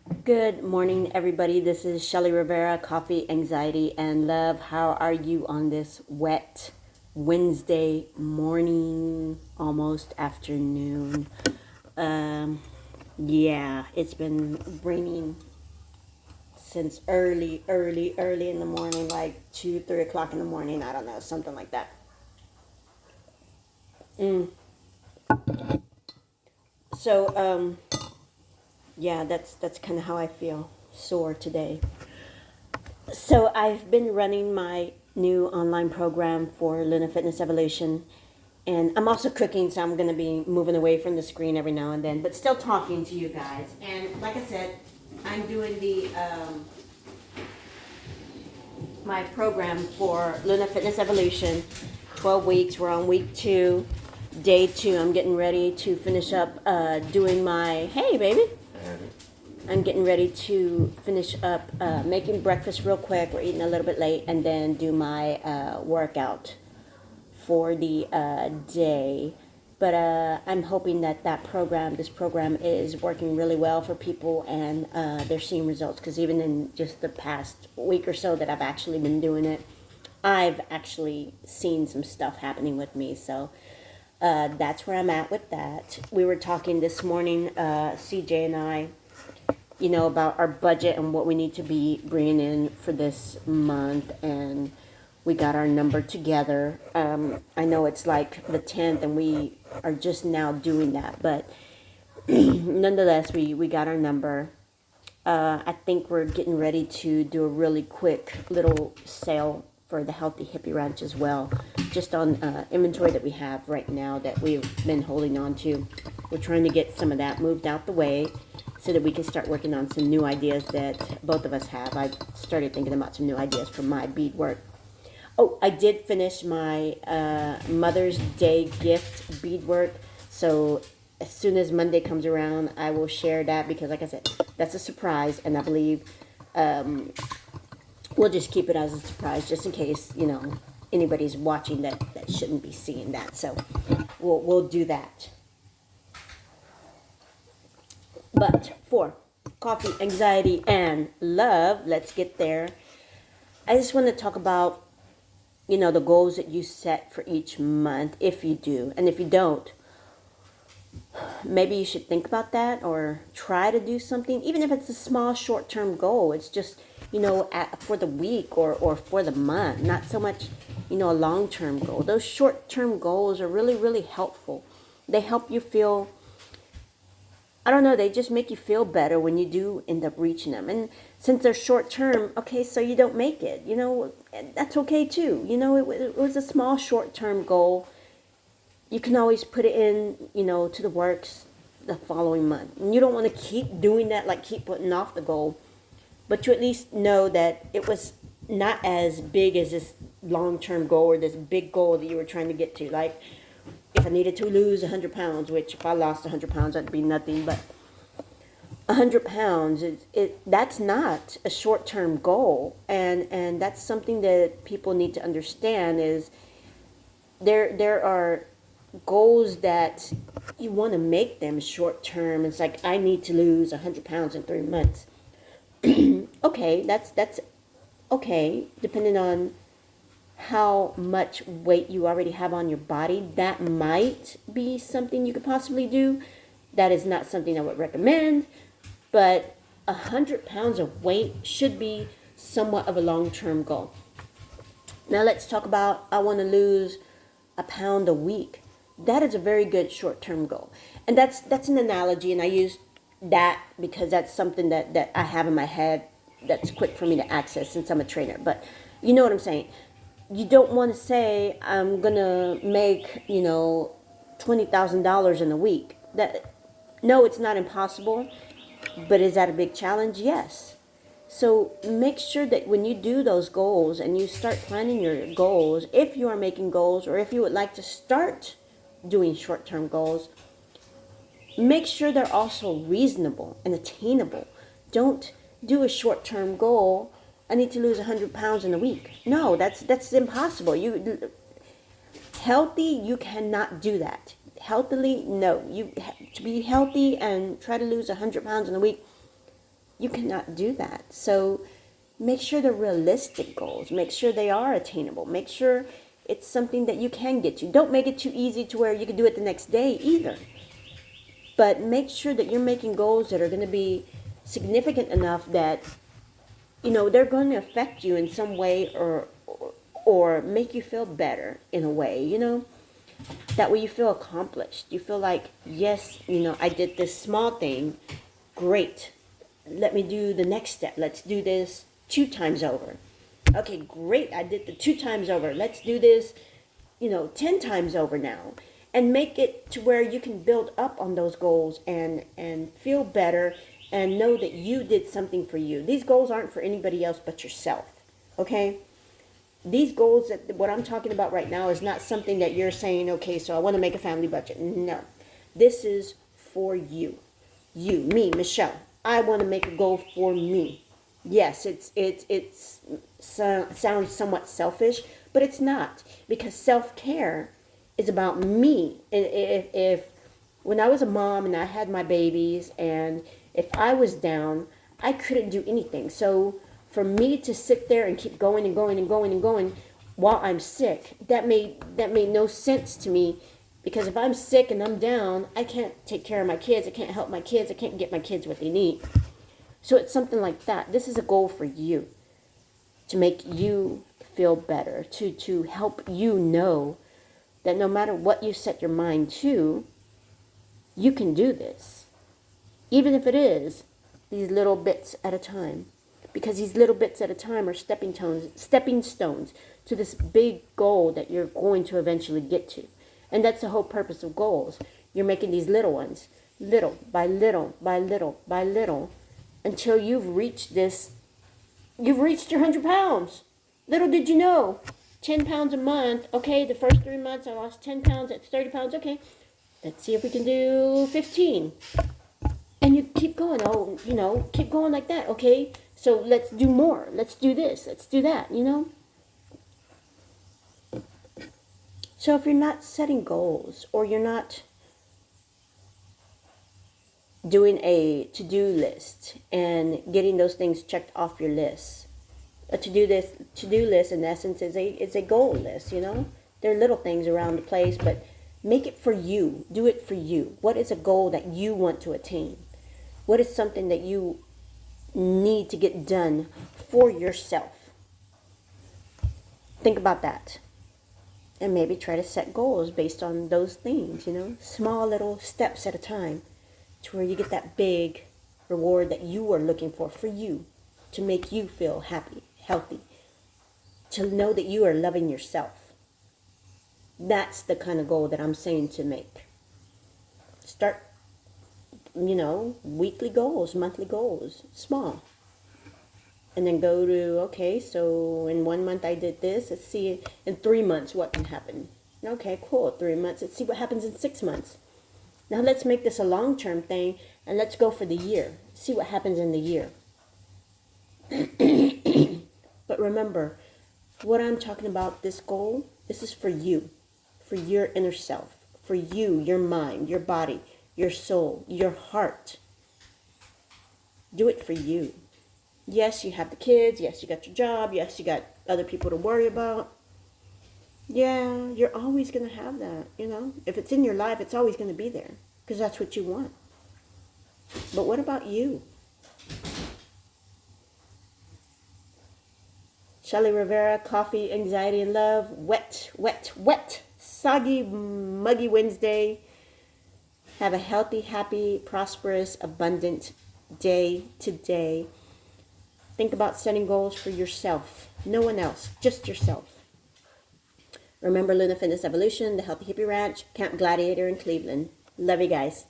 Good morning, everybody. This is Shelly Rivera, Coffee, Anxiety, and Love. How are you on this wet Wednesday morning, almost afternoon? Um, yeah, it's been raining since early in the morning, like 2, 3 o'clock in the morning. I don't know, something like that. Mm. So, yeah, that's kind of how I feel. Sore today. So I've been running my new online program for Luna Fitness Evolution, and I'm also cooking, so I'm going to be moving away from the screen every now and then, but still talking to you guys. And like I said, I'm doing the my program for Luna Fitness Evolution, 12 weeks. We're on week 2, day 2. I'm getting ready to finish up doing my hey baby. I'm getting ready to finish up making breakfast real quick. We're eating a little bit late, and then do my workout for the day. But I'm hoping that this program is working really well for people, and they're seeing results. Because even in just the past week or so that I've actually been doing it, I've actually seen some stuff happening with me. So that's where I'm at with that. We were talking this morning, CJ and I, about our budget and what we need to be bringing in for this month. And we got our number together. I know it's like the 10th and we are just now doing that, but nonetheless, we got our number. I think we're getting ready to do a really quick little sale for the Healthy Hippie Ranch as well, just on inventory that we have right now that we've been holding on to. We're trying to get some of that moved out the way so that we can start working on some new ideas that both of us have. I started thinking about some new ideas for my beadwork. Oh, I did finish my Mother's Day gift beadwork. So as soon as Monday comes around, I will share that because, like I said, that's a surprise. And I believe we'll just keep it as a surprise just in case, anybody's watching that shouldn't be seeing that. So we'll do that. But for coffee, anxiety, and love, let's get there. I just want to talk about the goals that you set for each month, if you do. And if you don't, maybe you should think about that or try to do something, even if it's a small short-term goal. It's just, for the week or for the month, not so much, a long-term goal. Those short-term goals are really, really helpful. They help you feel, I don't know, they just make you feel better when you do end up reaching them. And since they're short term, okay, so you don't make it, that's okay too. It was a small short term goal. You can always put it in, to the works the following month. And you don't want to keep doing that, like keep putting off the goal, but you at least know that it was not as big as this long term goal or this big goal that you were trying to get to. Like, if I needed to lose 100 pounds, which if I lost 100 pounds, that'd be nothing, but 100 pounds, that's not a short-term goal. And that's something that people need to understand is there are goals that you want to make them short-term. It's like, I need to lose 100 pounds in 3 months. Okay, that's okay, depending on how much weight you already have on your body. That might be something you could possibly do. That is not something I would recommend, but 100 pounds of weight should be somewhat of a long-term goal. Now let's talk about, I want to lose a pound a week. That is a very good short-term goal. And that's an analogy, and I use that because that's something that I have in my head that's quick for me to access since I'm a trainer. But you know what I'm saying. You don't want to say, I'm going to make, $20,000 in a week. No, it's not impossible, but is that a big challenge? Yes. So make sure that when you do those goals and you start planning your goals, if you are making goals or if you would like to start doing short-term goals, make sure they're also reasonable and attainable. Don't do a short-term goal, I need to lose 100 pounds in a week. No, that's impossible. Healthy, you cannot do that. Healthily, no. To be healthy and try to lose 100 pounds in a week, You cannot do that. So make sure they're realistic goals. Make sure they are attainable. Make sure it's something that you can get to. Don't make it too easy to where you can do it the next day either. But make sure that you're making goals that are going to be significant enough that, you know, they're going to affect you in some way, or make you feel better in a way, you know. That way you feel accomplished. You feel like, yes, you know, I did this small thing. Great. Let me do the next step. Let's do this 2 times over. Okay, great. I did the 2 times over. Let's do this, you know, 10 times over now. And make it to where you can build up on those goals and feel better and know that you did something for you. These goals aren't for anybody else but yourself. Okay? These goals, that what I'm talking about right now, is not something that you're saying, okay, so I want to make a family budget. No. This is for you. You, me, Michelle. I want to make a goal for me. Yes, it sounds somewhat selfish, but it's not, because self-care is about me. If when I was a mom and I had my babies, and if I was down, I couldn't do anything. So for me to sit there and keep going and going and going and going while I'm sick, that made no sense to me, because if I'm sick and I'm down, I can't take care of my kids, I can't help my kids, I can't get my kids what they need. So it's something like that. This is a goal for you, to make you feel better, to help you know that no matter what you set your mind to, you can do this. Even if it is these little bits at a time. Because these little bits at a time are stepping stones to this big goal that you're going to eventually get to. And that's the whole purpose of goals. You're making these little ones, little by little by little by little, until you've reached this. You've reached your 100 pounds. Little did you know. 10 pounds a month. Okay, the first 3 months I lost 10 pounds. That's 30 pounds. Okay, let's see if we can do 15. And you keep going. Oh, you know, keep going like that. Okay, so let's do more. Let's do this. Let's do that, you know. So if you're not setting goals, or you're not doing a to-do list and getting those things checked off your list. A to-do list in essence is a goal list, you know. There are little things around the place, but make it for you. Do it for you. What is a goal that you want to attain? What is something that you need to get done for yourself? Think about that. And maybe try to set goals based on those things, you know. Small little steps at a time, to where you get that big reward that you are looking for you, to make you feel happy, healthy, to know that you are loving yourself. That's the kind of goal that I'm saying to make. Start, you know, weekly goals, monthly goals, small. And then go to, okay, so in 1 month I did this. Let's see in 3 months what can happen. Okay, cool, 3 months. Let's see what happens in 6 months. Now let's make this a long-term thing, and let's go for the year. See what happens in the year. But remember, what I'm talking about, this goal, this is for you, for your inner self, for you, your mind, your body, your soul, your heart. Do it for you. Yes, you have the kids. Yes, you got your job. Yes, you got other people to worry about. Yeah, you're always going to have that, you know. If it's in your life, it's always going to be there, because that's what you want. But what about you? Shelly Rivera, Coffee, Anxiety, and Love. Wet, wet, wet. Soggy, muggy Wednesday. Have a healthy, happy, prosperous, abundant day today. Think about setting goals for yourself. No one else, just yourself. Remember Luna Fitness Evolution, the Healthy Hippie Ranch, Camp Gladiator in Cleveland. Love you guys.